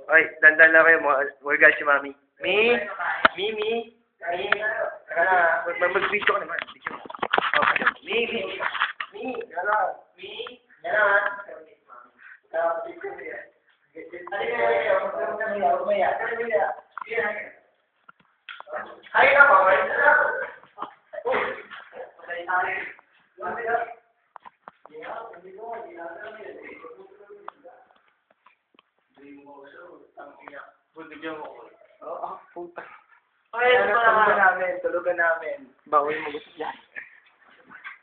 Ay, dandan lang kayo. Morgal si Mami. Mi? Mimi? Mag-video ka naman. Video mo. Okay. Mi? Gano'n. Mi? Gano'n. Ay, ako. Puta. Ay, tulugan namin. Bawal mo gusto yan.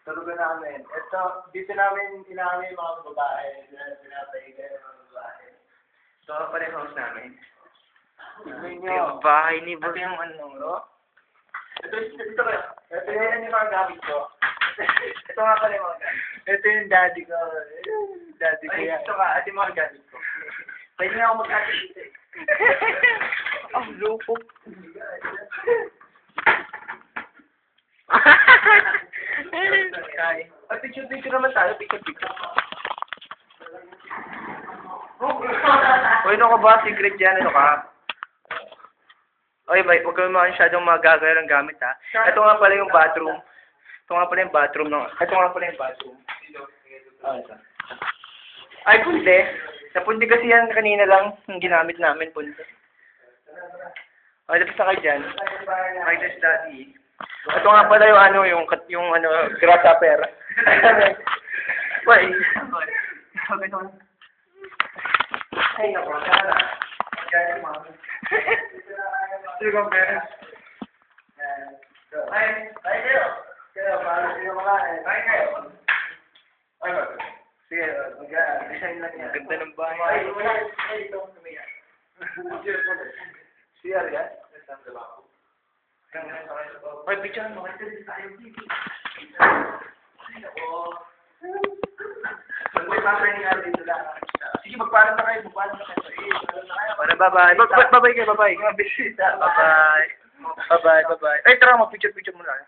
Tulugan namin. Ito, dito namin inaami yung mga babae. Pinapahiga yung mga babae. Ito pa rin house namin. Yung bahay ni Bro. Ito yung ano, Ito yung mga gamit ko. Ito nga pala yung mga gamit. Ito yung daddy ko. Daddy ko yan. Ito nga, ito yung mga gamit ko. Pwede nga ako mag-atin dito eh. Ang lupo. Ay, picture naman tayo. Picture. Uy, ano ka ba? Secret yan. Ano ka? Oy, huwag ka masyadong magagaya ng gamit, ha? Ito nga pala yung bathroom. Ito nga pala yung bathroom. Ay, punti. Napunti kasi yan kanina lang yung ginamit namin, punti. Ay, tapos na kayo dyan. Ay, this daddy. Ito nga pala yung grasshopper. Wait. Ay, naku. Magkaya mami. Sino kang parents? Ay, kayo. Para sino makain. Ay, kayo. Ay, ba? Sige, design lang yan. Ganda ng bahay. Ay, ito ang tumiyak. CR yan? Ay, picture mo. Kasi tayo dito. Ay, ako. May pasay nga dito lang. Sige, magpaalam na kayo. Bye-bye. Bye-bye kayo, bye-bye. Mga bisita. Bye-bye. Ay, tara, mag-picture mo lang.